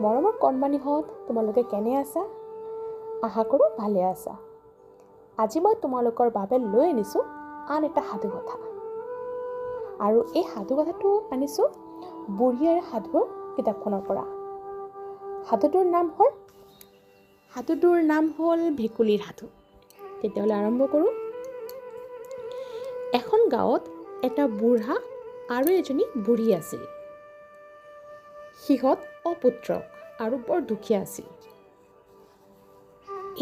মৰমৰ কণমানিহঁত, তোমালোকে কেনে আছা? আশা কৰোঁ ভালে আছা। আজি মই তোমালোকৰ বাবে লৈ আনিছোঁ আন এটা সাধু কথা। আৰু এই সাধু কথাটো আনিছোঁ বুঢ়ী আৰু সাধুৰ কিতাপখনৰ পৰা। সাধুটোৰ নাম হ'ল ভেকুলীৰ সাধু। তেতিয়াহ'লে আৰম্ভ কৰোঁ। এখন গাঁৱত এটা বুঢ়া আৰু এজনী বুঢ়ী আছিল। সিহঁত অপুত্ৰক আৰু বৰ দুখীয়া আছিল।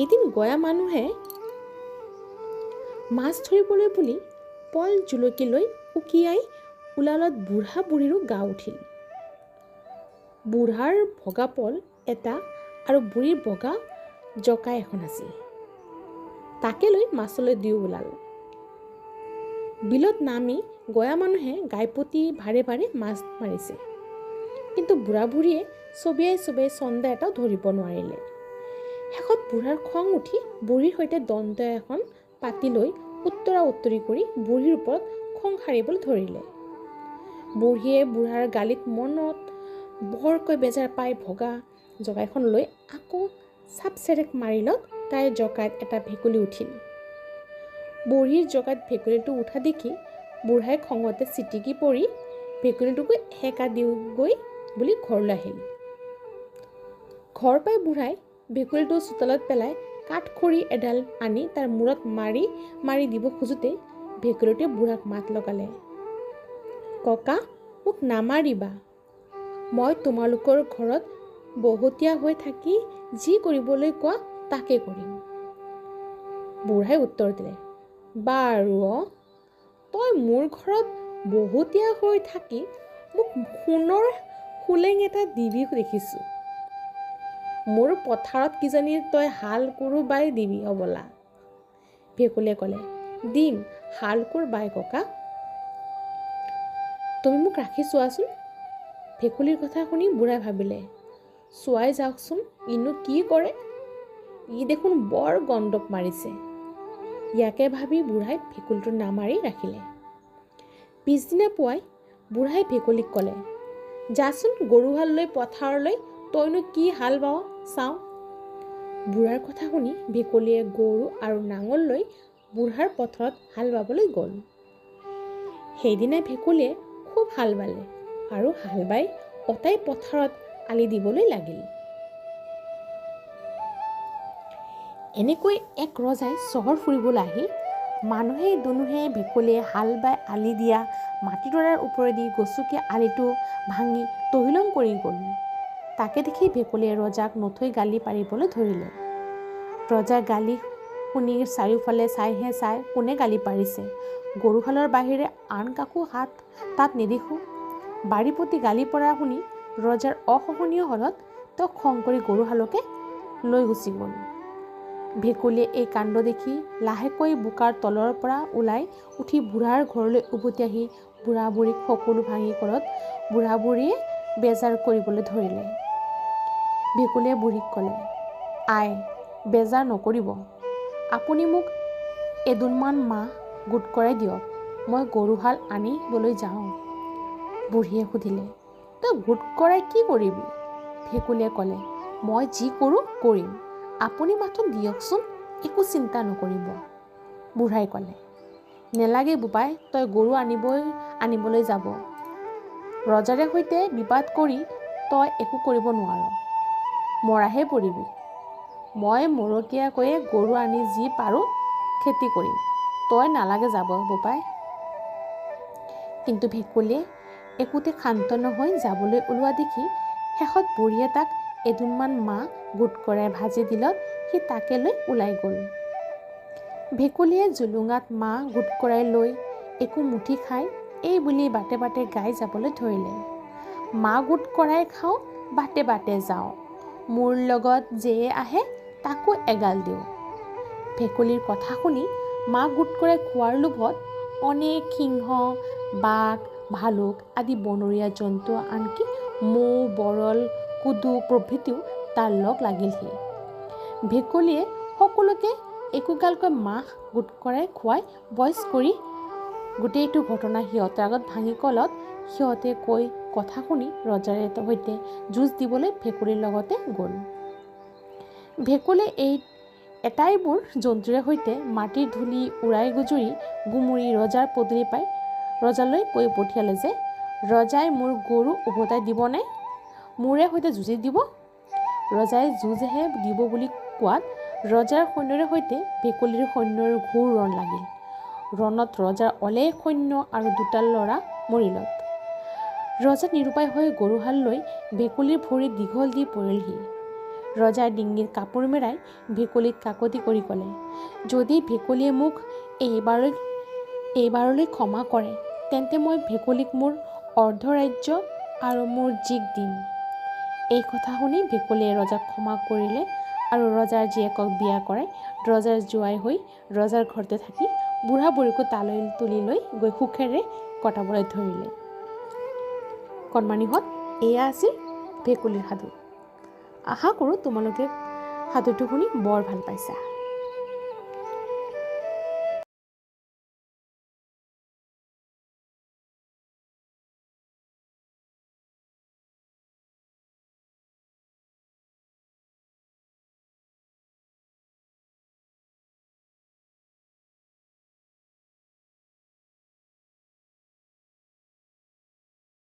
এদিন গঞা মানুহে মাছ ধৰিবলৈ বুলি পল জুলুকি লৈ উকিয়াই ওলালত বুঢ়া বুঢ়ীৰো গা উঠিল। বুঢ়াৰ ভগা পল এটা আৰু বুঢ়ীৰ বগা জকা এখন আছিল। তাকে লৈ মাছলৈ দিওঁ ওলাল। বিলত নামি গঞা মানুহে গাইপতি ভাৰে ভাৰে মাছ মাৰিছে। কিন্তু বুঢ়া বুঢ়ীয়ে চবিয়াই চন্দা এটাও ধৰিব নোৱাৰিলে। শেষত বুঢ়াৰ খং উঠি বুঢ়ীৰ সৈতে দন্ত এখন পাতি লৈ উত্তৰা উত্তৰি কৰি বুঢ়ীৰ ওপৰত খং সাৰিবলৈ ধৰিলে। বুঢ়ীয়ে বুঢ়াৰ গালিত মনত বৰকৈ বেজাৰ পাই ভগা জকাইখন লৈ আকৌ চাপচেৰেক মাৰিলত তাইৰ জকাইত এটা ভেকুলী উঠিল। বুঢ়ীৰ জকাইত ভেকুলীটো উঠা দেখি বুঢ়াই খঙতে চিটিকি পৰি ভেকুলীটোকো সেকা দিওঁগৈ বুলি ঘৰলৈ আহিল। ঘৰ পাই বুঢ়াই ভেকুলীটো চোতালত পেলাই কাঠখৰি এডাল আনি তাৰ মূৰত মাৰি দিব খোজোতে ভেকুলীটোৱে বুঢ়াক মাত লগালে, ককা, মোক নামাৰিবা। মই তোমালোকৰ ঘৰত বহতীয়া হৈ থাকি যি কৰিবলৈ কোৱা তাকে কৰিম। বুঢ়াই উত্তৰ দিলে, বাৰু তই মোৰ ঘৰত বহতীয়া হৈ থাকি মোক সোণৰ সোলেং এটা দিবি দেখিছোঁ। মোৰ পথাৰত কিজানি তই হাল কোৰো বাই দিবি হ'বলা। ভেকুলীয়ে ক'লে, দিম হাল কোৰ বাই ককা। তুমি মোক ৰাখি চোৱাচোন। ভেকুলীৰ কথা শুনি বুঢ়াই ভাবিলে, চোৱাই যাওকচোন ইনো কি কৰে। ই দেখোন বৰ গণ্ডক মাৰিছে। ইয়াকে ভাবি বুঢ়াই ভেকুলীটো নামাৰি ৰাখিলে। পিছদিনা পুৱাই বুঢ়াই ভেকুলীক ক'লে, যাচোন গৰুহাল লৈ পথাৰলৈ, তইনো কি হাল বাৱ চাওঁ। বুঢ়াৰ কথা শুনি ভেকুলীয়ে গৰু আৰু নাঙল লৈ বুঢ়াৰ পথাৰত হাল বাবলৈ গ'ল। সেইদিনা ভেকুলীয়ে খুব হাল বালে আৰু হাল বাই অতাই পথাৰত আলি দিবলৈ লাগিল। এনেকৈ এক ৰজাই চহৰ ফুৰিবলৈ আহি মানুহে দুনুহে ভেকুলীয়ে হাল বাই আলি দিয়া মাটিডৰাৰ ওপৰেদি গচকি আলিটো ভাঙি তহিলং কৰি গ'ল। তাকে দেখি ভেকুলীয়ে ৰজাক নথৈ গালি পাৰিবলৈ ধৰিলে। ৰজাৰ গালি শুনি চাৰিওফালে চাইহে চাই কোনে গালি পাৰিছে। গৰুহালৰ বাহিৰে আন কাকো হাত তাত নেদেখোঁ। বাৰী প্ৰতি গালি পৰা শুনি ৰজাৰ অসহনীয় হ'লত তেওঁ খং কৰি গৰুহালকে লৈ গুচি গ'ল। ভেকুলীয়ে এই কাণ্ড দেখি লাহেকৈ বোকাৰ তলৰ পৰা ওলাই উঠি বুঢ়াৰ ঘৰলৈ উভতি আহি বুঢ়া বুঢ়ীক সকলো ভাঙি ক'লত বুঢ়া বুঢ়ীয়ে বেজাৰ কৰিবলৈ ধৰিলে। ভেকুলীয়ে বুঢ়ীক ক'লে, আই বেজাৰ নকৰিব। আপুনি মোক এদোণমান মাহ গোট কৰাই দিয়ক, মই গৰুহাল আনিবলৈ যাওঁ। বুঢ়ীয়ে সুধিলে, তই গোট কৰাই কি কৰিবি? ভেকুলীয়ে ক'লে, মই যি কৰোঁ কৰিম, আপুনি মাথো দিয়কচোন, একো চিন্তা নকৰিব। বুঢ়াই ক'লে, নেলাগে বোপাই, তই গৰু আনিবলৈ যাব। ৰজাৰে সৈতে বিবাদ কৰি তই একো কৰিব নোৱাৰ, মৰাহে পৰিবি। মই মৰকীয়াকৈয়ে গৰু আনি যি পাৰোঁ খেতি কৰিম, তই নালাগে যাব বোপাই। কিন্তু ভেকুলীয়ে একোতে ক্ষান্ত নহৈ যাবলৈ ওলোৱা দেখি শেষত বুঢ়ীয়ে তাক এদোণমান মাহ গোট কৰাই ভাজি দিলত সি তাকে লৈ ওলাই গ'ল। ভেকুলীয়ে জুলুঙাত মাহ গোট কৰাই লৈ একো মুঠি খাই এই বুলি বাটে বাটে গাই যাবলৈ ধৰিলে, মাহ গোট কৰাই খাওঁ, বাটে বাটে যাওঁ, মোৰ লগত যেয়ে আহে তাকো এগাল দিওঁ। ভেকুলীৰ কথা শুনি মাহ গোট কৰাই খোৱাৰ লোভত অনেক সিংহ, বাঘ, ভালুক আদি বনৰীয়া জন্তু আনকি মৌ, বৰল, কুদু প্ৰভৃতিও তাৰ লগ লাগিলহি। ভেকুলীয়ে সকলোকে একোগালকৈ মাহ গোট কৰাই খুৱাই বইচ কৰি গোটেইটো ঘটনা সিহঁতৰ আগত ভাঙি ক'লত সিহঁতে কৈ কথা শুনি ৰজাৰ সৈতে যুঁজ দিবলৈ ভেকুলীৰ লগতে গ'ল। ভেকুলীয়ে এটাইবোৰ জন্তুৰে সৈতে মাটিৰ ধূলি উৰাই গুমুৰি ৰজাৰ পদূলি পাই ৰজালৈ কৈ পঠিয়ালে যে ৰজাই মোৰ গৰু উভতাই দিবনে, মোৰে সৈতে যুঁজি দিব। ৰজাই যুঁজহে দিব বুলি কোৱাত ৰজাৰ সৈন্যৰে সৈতে ভেকুলীৰ সৈন্যৰ ঘোৰ ৰণ লাগিল। ৰণত ৰজাৰ অলেখ সৈন্য আৰু দুটা ল'ৰা মৰিলত। ৰজা নিৰুপায় হৈ গৰুহাল লৈ ভেকুলীৰ ভৰিত দীঘল দি পৰিলহি। ৰজাৰ ডিঙিৰ কাপোৰ মেৰাই ভেকুলীক কাকতি কৰি ক'লে, যদি ভেকুলীয়ে মোক এইবাৰলৈ ক্ষমা কৰে তেন্তে মই ভেকুলীক মোৰ অৰ্ধৰাজ্য আৰু মোৰ জীক দিম। এই কথা শুনি ভেকুলীয়ে ৰজাক ক্ষমা কৰিলে আৰু ৰজাৰ জীয়েকক বিয়া কৰাই ৰজাৰ জোৱাই হৈ ৰজাৰ ঘৰতে থাকি বুঢ়া বুঢ়ীকো তালৈ তুলি লৈ গৈ সুখেৰে কটাবলৈ ধৰিলে। কণমানিহঁত, এয়া আছিল ভেকুলীৰ সাধু। আশা কৰোঁ তোমালোকে সাধুটো শুনি বৰ ভাল পাইছা।